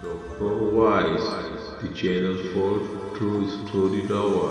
Dr. Wise, the channel for True Story Tower.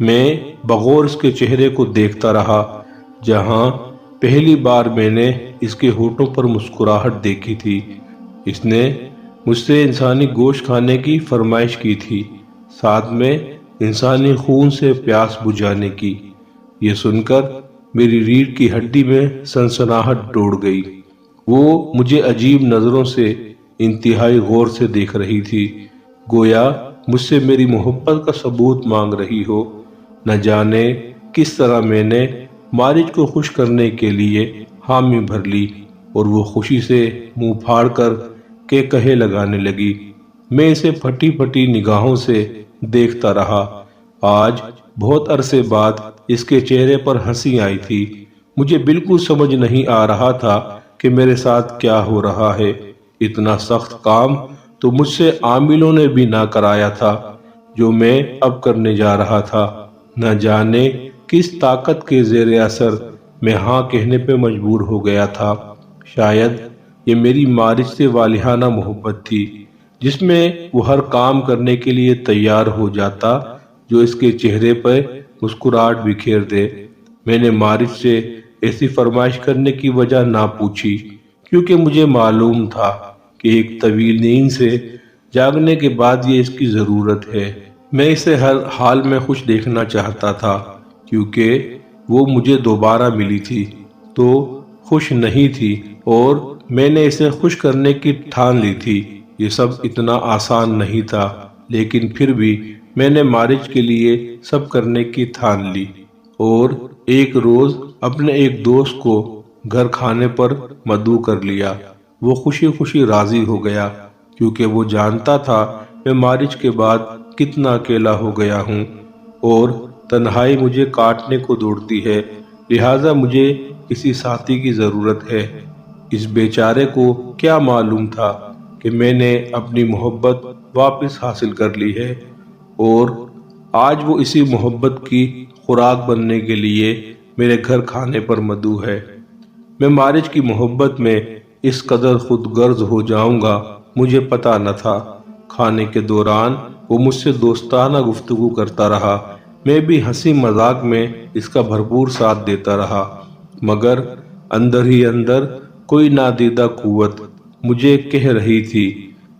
میں بغور اس کے چہرے کو دیکھتا رہا، جہاں پہلی بار میں نے اس کے ہونٹوں پر مسکراہٹ دیکھی تھی۔ اس نے مجھ سے انسانی گوشت کھانے کی فرمائش کی تھی، ساتھ میں انسانی خون سے پیاس بجھانے کی۔ یہ سن کر میری ریڑھ کی ہڈی میں سنسناہٹ دوڑ گئی۔ وہ مجھے عجیب نظروں سے انتہائی غور سے دیکھ رہی تھی، گویا مجھ سے میری محبت کا ثبوت مانگ رہی ہو۔ نہ جانے کس طرح میں نے مارج کو خوش کرنے کے لیے حامی بھر لی اور وہ خوشی سے منہ پھاڑ کر کے کہے لگانے لگی۔ میں اسے پھٹی پھٹی نگاہوں سے دیکھتا رہا۔ آج بہت عرصے بعد اس کے چہرے پر ہنسی آئی تھی۔ مجھے بالکل سمجھ نہیں آ رہا تھا کہ میرے ساتھ کیا ہو رہا ہے۔ اتنا سخت کام تو مجھ سے عاملوں نے بھی نہ کرایا تھا جو میں اب کرنے جا رہا تھا۔ نہ جانے کس طاقت کے زیر اثر میں ہاں کہنے پہ مجبور ہو گیا تھا۔ شاید یہ میری مارج سے والہانہ محبت تھی، جس میں وہ ہر کام کرنے کے لیے تیار ہو جاتا جو اس کے چہرے پہ مسکراہٹ بکھیر دے۔ میں نے مارج سے ایسی فرمائش کرنے کی وجہ نہ پوچھی، کیونکہ مجھے معلوم تھا کہ ایک طویل نیند سے جاگنے کے بعد یہ اس کی ضرورت ہے۔ میں اسے ہر حال میں خوش دیکھنا چاہتا تھا، کیونکہ وہ مجھے دوبارہ ملی تھی تو خوش نہیں تھی اور میں نے اسے خوش کرنے کی ٹھان لی تھی۔ یہ سب اتنا آسان نہیں تھا، لیکن پھر بھی میں نے مارج کے لیے سب کرنے کی ٹھان لی۔ اور ایک روز اپنے ایک دوست کو گھر کھانے پر مدعو کر لیا۔ وہ خوشی خوشی راضی ہو گیا، کیونکہ وہ جانتا تھا میں مارج کے بعد کتنا اکیلا ہو گیا ہوں اور تنہائی مجھے کاٹنے کو دوڑتی ہے، لہٰذا مجھے کسی ساتھی کی ضرورت ہے۔ اس بیچارے کو کیا معلوم تھا کہ میں نے اپنی محبت واپس حاصل کر لی ہے اور آج وہ اسی محبت کی خوراک بننے کے لیے میرے گھر کھانے پر مدعو ہے۔ میں مارج کی محبت میں اس قدر خود غرض ہو جاؤں گا مجھے پتا نہ تھا۔ کھانے کے دوران وہ مجھ سے دوستانہ گفتگو کرتا رہا، میں بھی ہنسی مذاق میں اس کا بھرپور ساتھ دیتا رہا، مگر اندر ہی اندر کوئی نادیدہ قوت مجھے کہہ رہی تھی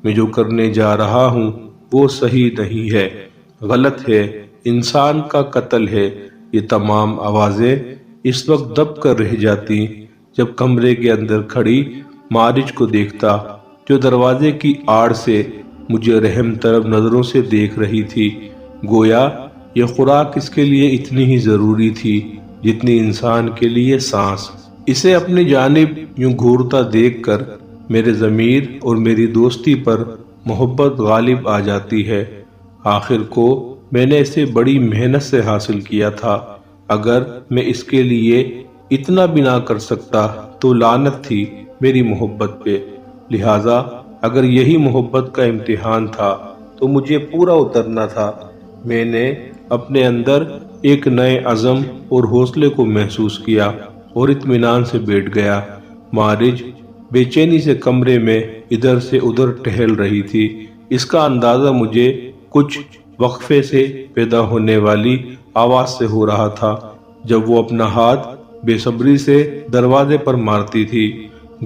میں جو کرنے جا رہا ہوں وہ صحیح نہیں ہے، غلط ہے، انسان کا قتل ہے۔ یہ تمام آوازیں اس وقت دب کر رہ جاتی جب کمرے کے اندر کھڑی مارج کو دیکھتا، جو دروازے کی آڑ سے مجھے رحم طلب نظروں سے دیکھ رہی تھی، گویا یہ خوراک اس کے لیے اتنی ہی ضروری تھی جتنی انسان کے لیے سانس۔ اسے اپنی جانب یوں گھورتا دیکھ کر میرے ضمیر اور میری دوستی پر محبت غالب آ جاتی ہے۔ آخر کو میں نے اسے بڑی محنت سے حاصل کیا تھا، اگر میں اس کے لیے اتنا بھی نہ کر سکتا تو لعنت تھی میری محبت پہ۔ لہٰذا اگر یہی محبت کا امتحان تھا تو مجھے پورا اترنا تھا۔ میں نے اپنے اندر ایک نئے عزم اور حوصلے کو محسوس کیا اور اطمینان سے بیٹھ گیا۔ مارج بے چینی سے کمرے میں ادھر سے ادھر ٹہل رہی تھی۔ اس کا اندازہ مجھے کچھ وقفے سے پیدا ہونے والی آواز سے ہو رہا تھا جب وہ اپنا ہاتھ بے صبری سے دروازے پر مارتی تھی،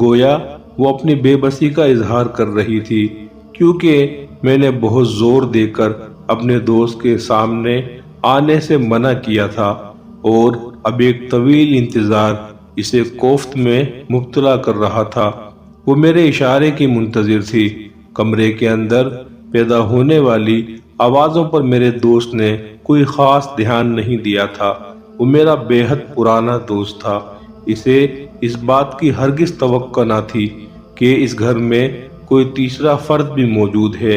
گویا وہ اپنی بے بسی کا اظہار کر رہی تھی، کیونکہ میں نے بہت زور دے کر اپنے دوست کے سامنے آنے سے منع کیا تھا اور اب ایک طویل انتظار اسے کوفت میں مبتلا کر رہا تھا۔ وہ میرے اشارے کی منتظر تھی۔ کمرے کے اندر پیدا ہونے والی آوازوں پر میرے دوست نے کوئی خاص دھیان نہیں دیا تھا۔ وہ میرا بے حد پرانا دوست تھا۔ اسے اس بات کی ہرگز توقع نہ تھی کہ اس گھر میں کوئی تیسرا فرد بھی موجود ہے،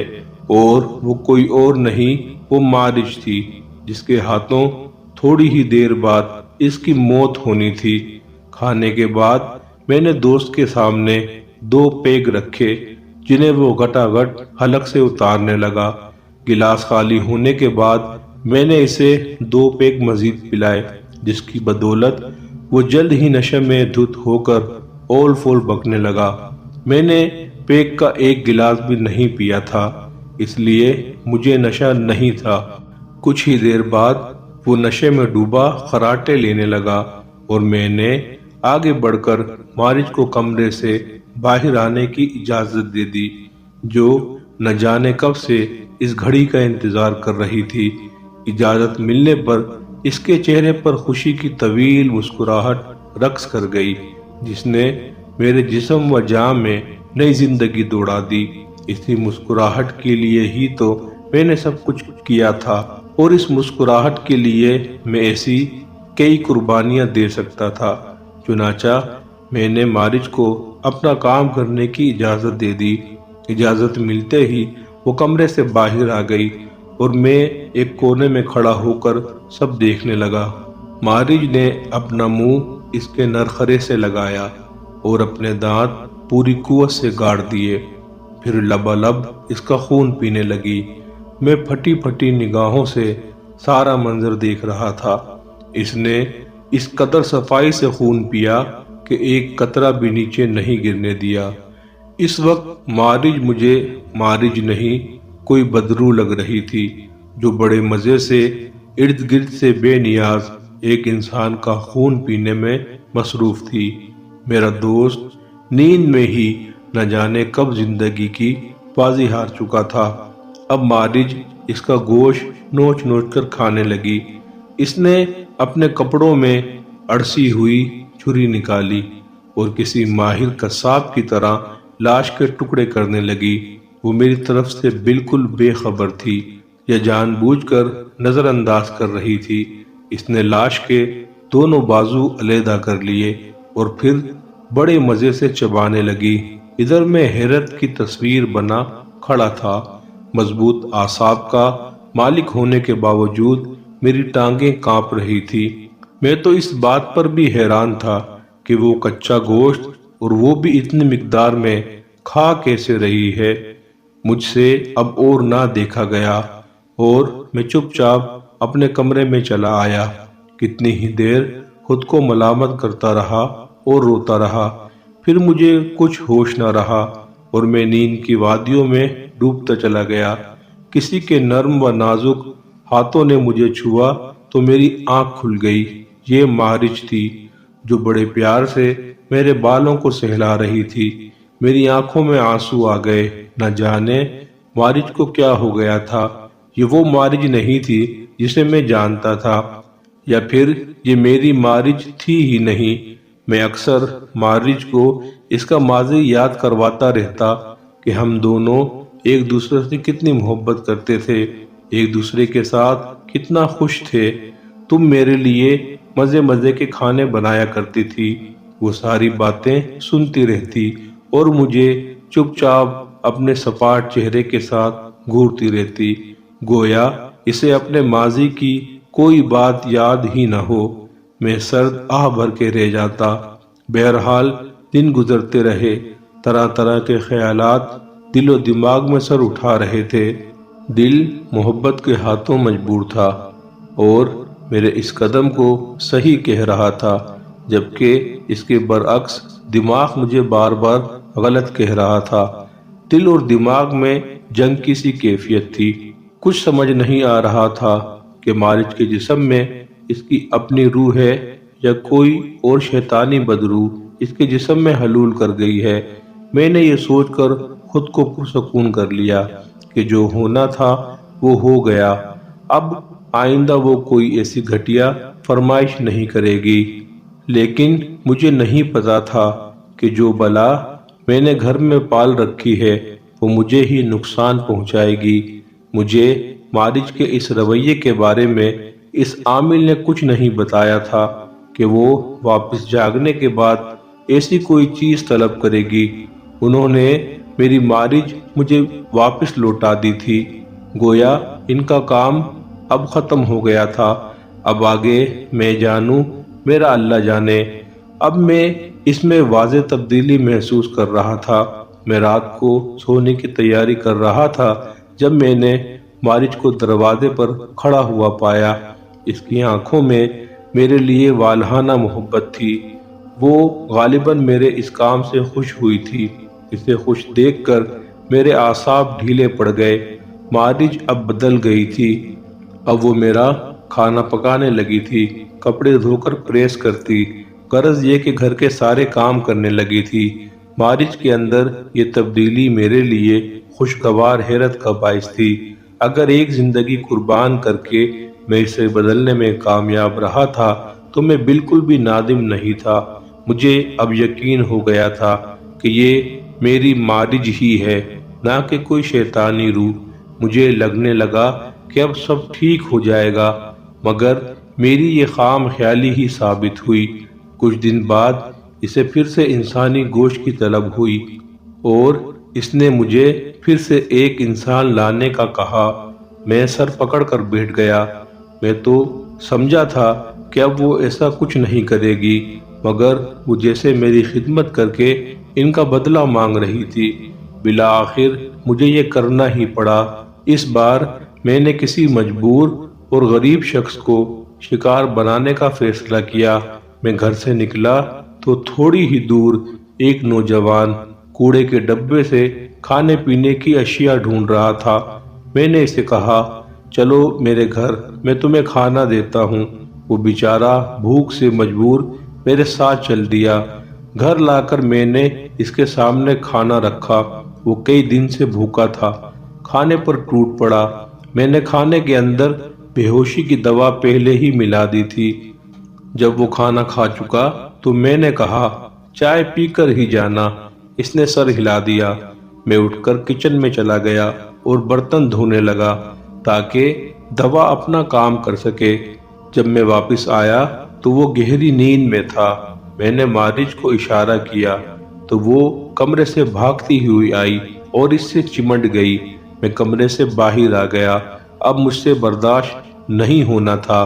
اور وہ کوئی اور نہیں، وہ مارج تھی، جس کے ہاتھوں تھوڑی ہی دیر بعد اس کی موت ہونی تھی۔ کھانے کے بعد میں نے دوست کے سامنے 2 پیگ رکھے، جنہیں وہ گٹا گٹ حلق سے اتارنے لگا۔ گلاس خالی ہونے کے بعد میں نے اسے 2 پیگ مزید پلائے، جس کی بدولت وہ جلد ہی نشے میں دھت ہو کر اول فول بکنے لگا۔ میں نے پیگ کا ایک گلاس بھی نہیں پیا تھا، اس لیے مجھے نشہ نہیں تھا۔ کچھ ہی دیر بعد وہ نشے میں ڈوبا خراٹے لینے لگا اور میں نے آگے بڑھ کر مارج کو کمرے سے باہر آنے کی اجازت دے دی، جو نہ جانے کب سے اس گھڑی کا انتظار کر رہی تھی۔ اجازت ملنے پر اس کے چہرے پر خوشی کی طویل مسکراہٹ رقص کر گئی، جس نے میرے جسم و جاں میں نئی زندگی دوڑا دی۔ اسی مسکراہٹ کے لیے ہی تو میں نے سب کچھ کیا تھا، اور اس مسکراہٹ کے لیے میں ایسی کئی قربانیاں دے سکتا تھا۔ چنانچہ میں نے مارج کو اپنا کام کرنے کی اجازت دے دی۔ اجازت ملتے ہی وہ کمرے سے باہر آ گئی اور میں ایک کونے میں کھڑا ہو کر سب دیکھنے لگا۔ مارج نے اپنا منہ اس کے نرخرے سے لگایا اور اپنے دانت پوری قوت سے گاڑ دیے، پھر لبالب اس کا خون پینے لگی۔ میں پھٹی پھٹی نگاہوں سے سارا منظر دیکھ رہا تھا۔ اس نے اس قدر صفائی سے خون پیا کہ ایک قطرہ بھی نیچے نہیں گرنے دیا۔ اس وقت مارج مجھے مارج نہیں، کوئی بدرو لگ رہی تھی، جو بڑے مزے سے ارد گرد سے بے نیاز ایک انسان کا خون پینے میں مصروف تھی۔ میرا دوست نیند میں ہی نہ جانے کب زندگی کی بازی ہار چکا تھا۔ اب مارج اس کا گوشت نوچ نوچ کر کھانے لگی۔ اس نے اپنے کپڑوں میں اڑسی ہوئی چھری نکالی اور کسی ماہر قصاب کی طرح لاش کے ٹکڑے کرنے لگی۔ وہ میری طرف سے بالکل بے خبر تھی یا جان بوجھ کر نظر انداز کر رہی تھی۔ اس نے لاش کے دونوں بازو علیحدہ کر لیے اور پھر بڑے مزے سے چبانے لگی۔ ادھر میں حیرت کی تصویر بنا کھڑا تھا۔ مضبوط اعصاب کا مالک ہونے کے باوجود میری ٹانگیں کانپ رہی تھی۔ میں تو اس بات پر بھی حیران تھا کہ وہ کچا گوشت اور وہ بھی اتنی مقدار میں کھا کیسے رہی ہے۔ مجھ سے اب اور نہ دیکھا گیا اور میں چپ چاپ اپنے کمرے میں چلا آیا۔ کتنی ہی دیر خود کو ملامت کرتا رہا اور روتا رہا، پھر مجھے کچھ ہوش نہ رہا اور میں نیند کی وادیوں میں ڈوبتا چلا گیا۔ کسی کے نرم و نازک ہاتھوں نے مجھے چھوا تو میری آنکھ کھل گئی۔ یہ مارج تھی جو بڑے پیار سے میرے بالوں کو سہلا رہی تھی۔ میری آنکھوں میں آنسو آ گئے۔ نہ جانے مارج کو کیا ہو گیا تھا۔ یہ وہ مارج نہیں تھی جسے میں جانتا تھا، یا پھر یہ میری مارج تھی ہی نہیں۔ میں اکثر مارج کو اس کا ماضی یاد کرواتا رہتا کہ ہم دونوں ایک دوسرے سے کتنی محبت کرتے تھے، ایک دوسرے کے ساتھ کتنا خوش تھے۔ تم میرے لیے مزے مزے کے کھانے بنایا کرتی تھی۔ وہ ساری باتیں سنتی رہتی اور مجھے چپ چاپ اپنے سپاٹ چہرے کے ساتھ گھورتی رہتی، گویا اسے اپنے ماضی کی کوئی بات یاد ہی نہ ہو۔ میں سرد آہ بھر کے رہ جاتا۔ بہرحال دن گزرتے رہے، طرح طرح کے خیالات دل و دماغ میں سر اٹھا رہے تھے۔ دل محبت کے ہاتھوں مجبور تھا اور میرے اس قدم کو صحیح کہہ رہا تھا، جبکہ اس کے برعکس دماغ مجھے بار بار غلط کہہ رہا تھا۔ دل اور دماغ میں جنگ کی سی کیفیت تھی۔ کچھ سمجھ نہیں آ رہا تھا کہ مارج کے جسم میں اس کی اپنی روح ہے یا کوئی اور شیطانی بدروح اس کے جسم میں حلول کر گئی ہے۔ میں نے یہ سوچ کر خود کو پرسکون کر لیا کہ جو ہونا تھا وہ ہو گیا۔ اب آئندہ وہ کوئی ایسی گھٹیا فرمائش نہیں کرے گی۔ لیکن مجھے نہیں پتا تھا کہ جو بلا میں نے گھر میں پال رکھی ہے وہ مجھے ہی نقصان پہنچائے گی۔ مجھے مارج کے اس رویے کے بارے میں اس عامل نے کچھ نہیں بتایا تھا کہ وہ واپس جاگنے کے بعد ایسی کوئی چیز طلب کرے گی۔ انہوں نے میری مارج مجھے واپس لوٹا دی تھی، گویا ان کا کام اب ختم ہو گیا تھا۔ اب آگے میں جانوں، میرا اللہ جانے۔ اب میں اس میں واضح تبدیلی محسوس کر رہا تھا۔ میں رات کو سونے کی تیاری کر رہا تھا جب میں نے مارج کو دروازے پر کھڑا ہوا پایا۔ اس کی آنکھوں میں میرے لیے والہانہ محبت تھی۔ وہ غالباً میرے اس کام سے خوش ہوئی تھی۔ اسے خوش دیکھ کر میرے اعصاب ڈھیلے پڑ گئے۔ مارج اب بدل گئی تھی۔ اب وہ میرا کھانا پکانے لگی تھی، کپڑے دھو کر پریس کرتی، غرض یہ کہ گھر کے سارے کام کرنے لگی تھی۔ مارج کے اندر یہ تبدیلی میرے لیے خوشگوار حیرت کا باعث تھی۔ اگر ایک زندگی قربان کر کے میں اسے بدلنے میں کامیاب رہا تھا تو میں بالکل بھی نادم نہیں تھا۔ مجھے اب یقین ہو گیا تھا کہ یہ میری مارج ہی ہے، نہ کہ کوئی شیطانی روح۔ مجھے لگنے لگا کہ اب سب ٹھیک ہو جائے گا، مگر میری یہ خام خیالی ہی ثابت ہوئی۔ کچھ دن بعد اسے پھر سے انسانی گوشت کی طلب ہوئی اور اس نے مجھے پھر سے ایک انسان لانے کا کہا۔ میں سر پکڑ کر بیٹھ گیا۔ میں تو سمجھا تھا کہ اب وہ ایسا کچھ نہیں کرے گی، مگر وہ جیسے میری خدمت کر کے ان کا بدلہ مانگ رہی تھی۔ بالآخر مجھے یہ کرنا ہی پڑا۔ اس بار میں نے کسی مجبور اور غریب شخص کو شکار بنانے کا فیصلہ کیا۔ میں گھر سے نکلا تو تھوڑی ہی دور ایک نوجوان کوڑے کے ڈبے سے کھانے پینے کی اشیاء ڈھونڈ رہا تھا۔ میں نے اسے کہا، چلو میرے گھر، میں تمہیں کھانا دیتا ہوں۔ وہ بیچارہ بھوک سے مجبور میرے ساتھ چل دیا۔ گھر لا کر میں نے اس کے سامنے کھانا رکھا۔ وہ کئی دن سے بھوکا تھا، کھانے پر ٹوٹ پڑا۔ میں نے کھانے کے اندر بے ہوشی کی دوا پہلے ہی ملا دی تھی۔ جب وہ کھانا کھا چکا تو میں نے کہا، چائے پی کر ہی جانا۔ اس نے سر ہلا دیا۔ میں اٹھ کر کچن میں چلا گیا اور برتن دھونے لگا تاکہ دوا اپنا کام کر سکے۔ جب میں واپس آیا تو وہ گہری نیند میں تھا۔ میں نے مارج کو اشارہ کیا تو وہ کمرے سے بھاگتی ہوئی آئی اور اس سے چمٹ گئی۔ میں کمرے سے باہر آ گیا۔ اب مجھ سے برداشت نہیں ہونا تھا۔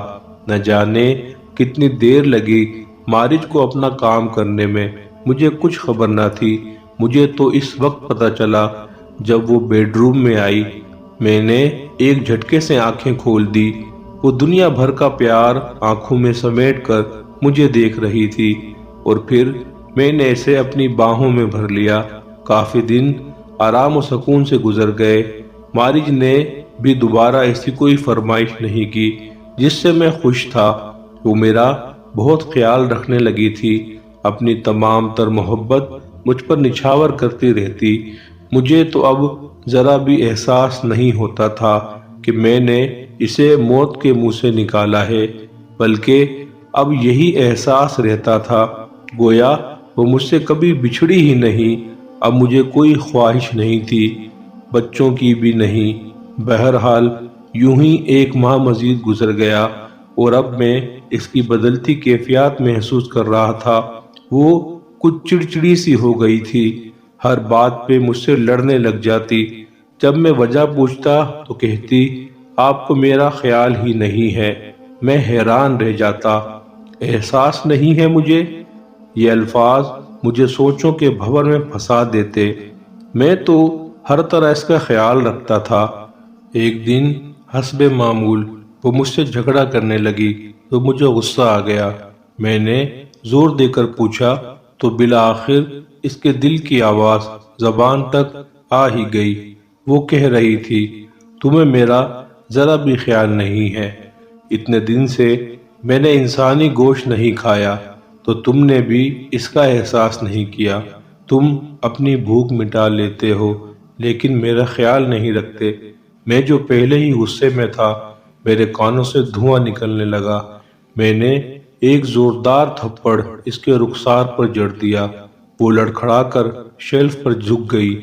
نہ جانے کتنی دیر لگی مارج کو اپنا کام کرنے میں، مجھے کچھ خبر نہ تھی۔ مجھے تو اس وقت پتہ چلا جب وہ بیڈ روم میں آئی۔ میں نے ایک جھٹکے سے آنکھیں کھول دی۔ وہ دنیا بھر کا پیار آنکھوں میں سمیٹ کر مجھے دیکھ رہی تھی، اور پھر میں نے اسے اپنی باہوں میں بھر لیا۔ کافی دن آرام و سکون سے گزر گئے۔ مارج نے بھی دوبارہ ایسی کوئی فرمائش نہیں کی، جس سے میں خوش تھا۔ وہ میرا بہت خیال رکھنے لگی تھی، اپنی تمام تر محبت مجھ پر نچھاور کرتی رہتی۔ مجھے تو اب ذرا بھی احساس نہیں ہوتا تھا کہ میں نے اسے موت کے منہ سے نکالا ہے، بلکہ اب یہی احساس رہتا تھا گویا وہ مجھ سے کبھی بچھڑی ہی نہیں۔ اب مجھے کوئی خواہش نہیں تھی، بچوں کی بھی نہیں۔ بہرحال یوں ہی ایک ماہ مزید گزر گیا اور اب میں اس کی بدلتی کیفیات محسوس کر رہا تھا۔ وہ کچھ چڑچڑی سی ہو گئی تھی، ہر بات پہ مجھ سے لڑنے لگ جاتی۔ جب میں وجہ پوچھتا تو کہتی، آپ کو میرا خیال ہی نہیں ہے۔ میں حیران رہ جاتا، احساس نہیں ہے مجھے؟ یہ الفاظ مجھے سوچوں کے بھنور میں پھنسا دیتے۔ میں تو ہر طرح اس کا خیال رکھتا تھا۔ ایک دن حسب معمول وہ مجھ سے جھگڑا کرنے لگی تو مجھے غصہ آ گیا۔ میں نے زور دے کر پوچھا تو بالآخر اس کے دل کی آواز زبان تک آ ہی گئی۔ وہ کہہ رہی تھی، تمہیں میرا ذرا بھی خیال نہیں ہے۔ اتنے دن سے میں نے انسانی گوشت نہیں کھایا تو تم نے بھی اس کا احساس نہیں کیا۔ تم اپنی بھوک مٹا لیتے ہو لیکن میرا خیال نہیں رکھتے۔ میں جو پہلے ہی غصے میں تھا، میرے کانوں سے دھواں نکلنے لگا۔ میں نے ایک زوردار تھپڑ اس کے رخسار پر جڑ دیا۔ وہ لڑکھڑا کر شیلف پر جھک گئی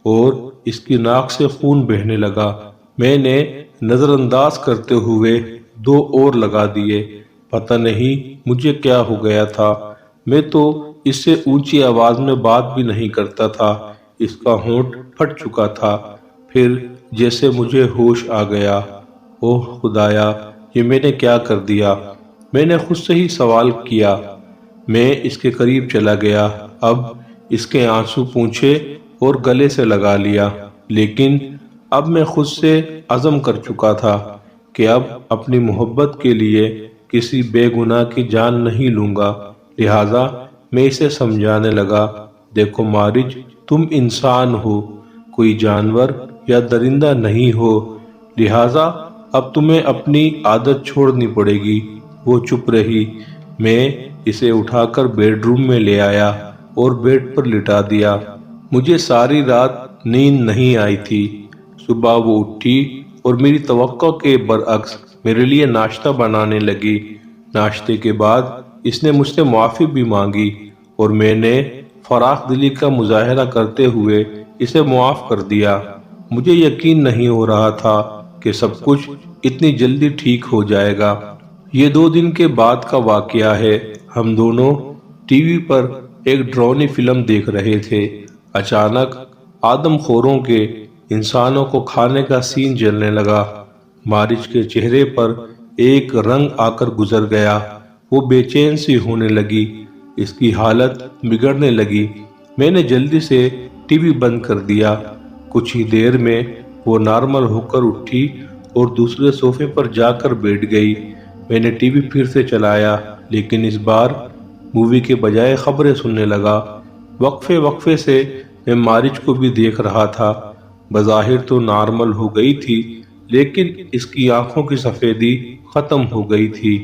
اور اس کی ناک سے خون بہنے لگا۔ میں نے نظر انداز کرتے ہوئے 2 اور لگا دیے۔ پتہ نہیں مجھے کیا ہو گیا تھا، میں تو اس سے اونچی آواز میں بات بھی نہیں کرتا تھا۔ اس کا ہونٹ پھٹ چکا تھا۔ پھر جیسے مجھے ہوش آ گیا۔ اوہ خدایا، یہ میں نے کیا کر دیا؟ میں نے خود سے ہی سوال کیا۔ میں اس کے قریب چلا گیا، اب اس کے آنسو پونچھے اور گلے سے لگا لیا، لیکن اب میں خود سے عزم کر چکا تھا کہ اب اپنی محبت کے لیے کسی بے گناہ کی جان نہیں لوں گا۔ لہٰذا میں اسے سمجھانے لگا، دیکھو مارج، تم انسان ہو، کوئی جانور یا درندہ نہیں ہو، لہٰذا اب تمہیں اپنی عادت چھوڑنی پڑے گی۔ وہ چپ رہی۔ میں اسے اٹھا کر بیڈ روم میں لے آیا اور بیڈ پر لٹا دیا۔ مجھے ساری رات نیند نہیں آئی تھی۔ صبح وہ اٹھی اور میری توقع کے برعکس میرے لیے ناشتہ بنانے لگی۔ ناشتے کے بعد اس نے مجھ سے معافی بھی مانگی اور میں نے فراخ دلی کا مظاہرہ کرتے ہوئے اسے معاف کر دیا۔ مجھے یقین نہیں ہو رہا تھا کہ سب کچھ اتنی جلدی ٹھیک ہو جائے گا۔ یہ 2 دن کے بعد کا واقعہ ہے۔ ہم دونوں ٹی وی پر ایک ڈرامائی فلم دیکھ رہے تھے۔ اچانک آدم خوروں کے انسانوں کو کھانے کا سین چلنے لگا۔ مارج کے چہرے پر ایک رنگ آ کر گزر گیا۔ وہ بے چین سی ہونے لگی۔ اس کی حالت بگڑنے لگی۔ میں نے جلدی سے ٹی وی بند کر دیا۔ کچھ ہی دیر میں وہ نارمل ہو کر اٹھی اور دوسرے صوفے پر جا کر بیٹھ گئی۔ میں نے ٹی وی پھر سے چلایا، لیکن اس بار مووی کے بجائے خبریں سننے لگا۔ وقفے وقفے سے میں مارج کو بھی دیکھ رہا تھا۔ بظاہر تو نارمل ہو گئی تھی، لیکن اس کی آنکھوں کی سفیدی ختم ہو گئی تھی۔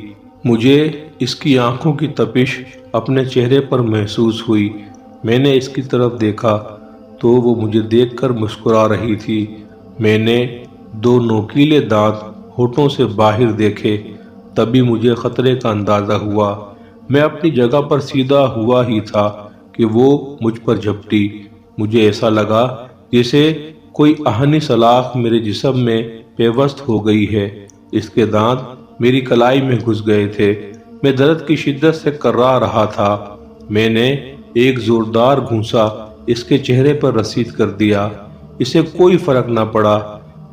مجھے اس کی آنکھوں کی تپش اپنے چہرے پر محسوس ہوئی۔ میں نے اس کی طرف دیکھا تو وہ مجھے دیکھ کر مسکرا رہی تھی۔ میں نے 2 نوکیلے دانت ہونٹوں سے باہر دیکھے، تبھی مجھے خطرے کا اندازہ ہوا۔ میں اپنی جگہ پر سیدھا ہوا ہی تھا کہ وہ مجھ پر جھپٹی۔ مجھے ایسا لگا جیسے کوئی آہنی سلاخ میرے جسم میں پیوست ہو گئی ہے۔ اس کے دانت میری کلائی میں گھس گئے تھے۔ میں درد کی شدت سے کرا رہا تھا۔ میں نے ایک زوردار گھونسا اس کے چہرے پر رسید کر دیا۔ اسے کوئی فرق نہ پڑا۔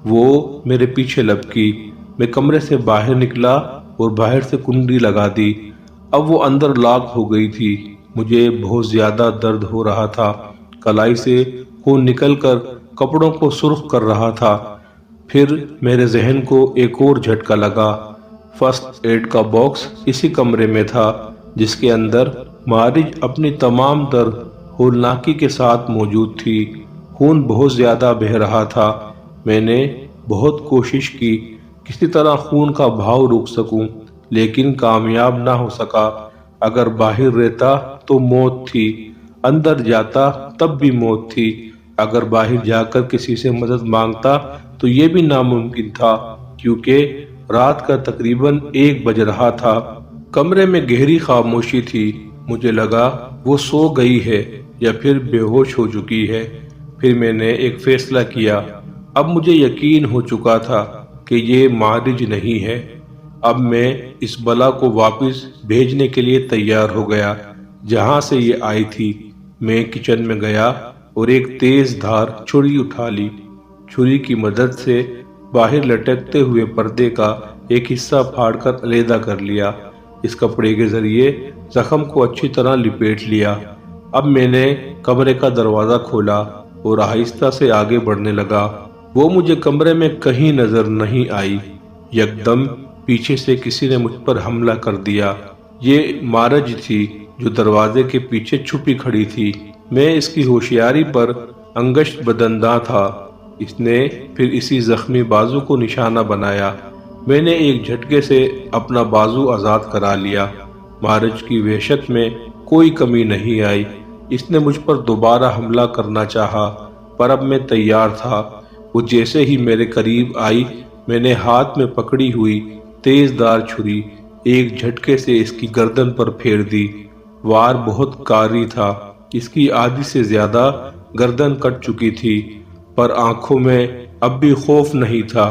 وہ میرے پیچھے لپکی۔ میں کمرے سے باہر نکلا اور باہر سے کنڈی لگا دی۔ اب وہ اندر لاک ہو گئی تھی۔ مجھے بہت زیادہ درد ہو رہا تھا۔ کلائی سے خون نکل کر کپڑوں کو سرخ کر رہا تھا۔ پھر میرے ذہن کو ایک اور جھٹکا لگا۔ فرسٹ ایڈ کا باکس اسی کمرے میں تھا جس کے اندر مارج اپنی تمام تر ہولناکی کے ساتھ موجود تھی۔ خون بہت زیادہ بہہ رہا تھا۔ میں نے بہت کوشش کی کسی طرح خون کا بہاؤ روک سکوں، لیکن کامیاب نہ ہو سکا۔ اگر باہر رہتا تو موت تھی، اندر جاتا تب بھی موت تھی۔ اگر باہر جا کر کسی سے مدد مانگتا تو یہ بھی ناممکن تھا، کیونکہ رات کا تقریباً 1 بج رہا تھا۔ کمرے میں گہری خاموشی تھی۔ مجھے لگا وہ سو گئی ہے یا پھر بے ہوش ہو چکی ہے۔ پھر میں نے ایک فیصلہ کیا۔ اب مجھے یقین ہو چکا تھا کہ یہ مارج نہیں ہے۔ اب میں اس بلا کو واپس بھیجنے کے لیے تیار ہو گیا جہاں سے یہ آئی تھی۔ میں کچن میں گیا اور ایک تیز دھار چھری اٹھا لی۔ چھری کی مدد سے باہر لٹکتے ہوئے پردے کا ایک حصہ پھاڑ کر علیحدہ کر لیا۔ اس کپڑے کے ذریعے زخم کو اچھی طرح لپیٹ لیا۔ اب میں نے کمرے کا دروازہ کھولا اور آہستہ سے آگے بڑھنے لگا۔ وہ مجھے کمرے میں کہیں نظر نہیں آئی۔ یکدم پیچھے سے کسی نے مجھ پر حملہ کر دیا۔ یہ مارج تھی جو دروازے کے پیچھے چھپی کھڑی تھی۔ میں اس کی ہوشیاری پر انگشت بدنداں تھا۔ اس نے پھر اسی زخمی بازو کو نشانہ بنایا۔ میں نے ایک جھٹکے سے اپنا بازو آزاد کرا لیا۔ مارج کی وحشت میں کوئی کمی نہیں آئی۔ اس نے مجھ پر دوبارہ حملہ کرنا چاہا، پر اب میں تیار تھا۔ وہ جیسے ہی میرے قریب آئی، میں نے ہاتھ میں پکڑی ہوئی تیز دار چھری ایک جھٹکے سے اس کی گردن پر پھیر دی۔ وار بہت کاری تھا۔ اس کی آدھی سے زیادہ گردن کٹ چکی تھی، پر آنکھوں میں اب بھی خوف نہیں تھا۔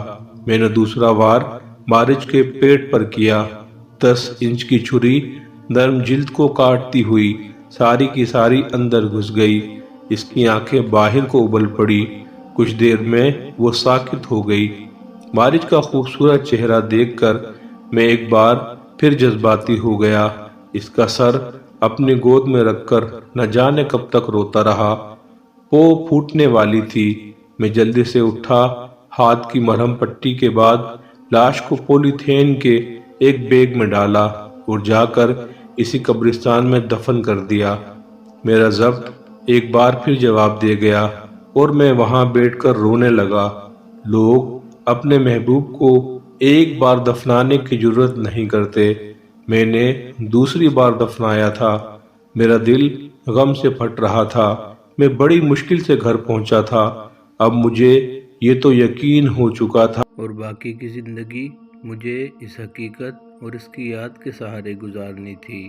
میں نے دوسرا وار مارج کے پیٹ پر کیا۔ 10 انچ کی چھری نرم جلد کو کاٹتی ہوئی ساری کی ساری اندر گھس گئی۔ اس کی آنکھیں باہر کو ابل پڑی۔ کچھ دیر میں وہ ساکت ہو گئی۔ مارج کا خوبصورت چہرہ دیکھ کر میں ایک بار پھر جذباتی ہو گیا۔ اس کا سر اپنی گود میں رکھ کر نہ جانے کب تک روتا رہا۔ وہ پھوٹنے والی تھی۔ میں جلدی سے اٹھا، ہاتھ کی مرہم پٹی کے بعد لاش کو پولی تھین کے ایک بیگ میں ڈالا اور جا کر اسی قبرستان میں دفن کر دیا۔ میرا ضبط ایک بار پھر جواب دے گیا اور میں وہاں بیٹھ کر رونے لگا۔ لوگ اپنے محبوب کو ایک بار دفنانے کی جرت نہیں کرتے، میں نے دوسری بار دفنایا تھا۔ میرا دل غم سے پھٹ رہا تھا، میں بڑی مشکل سے گھر پہنچا تھا۔ اب مجھے یہ تو یقین ہو چکا تھا اور باقی کی زندگی مجھے اس حقیقت اور اس کی یاد کے سہارے گزارنی تھی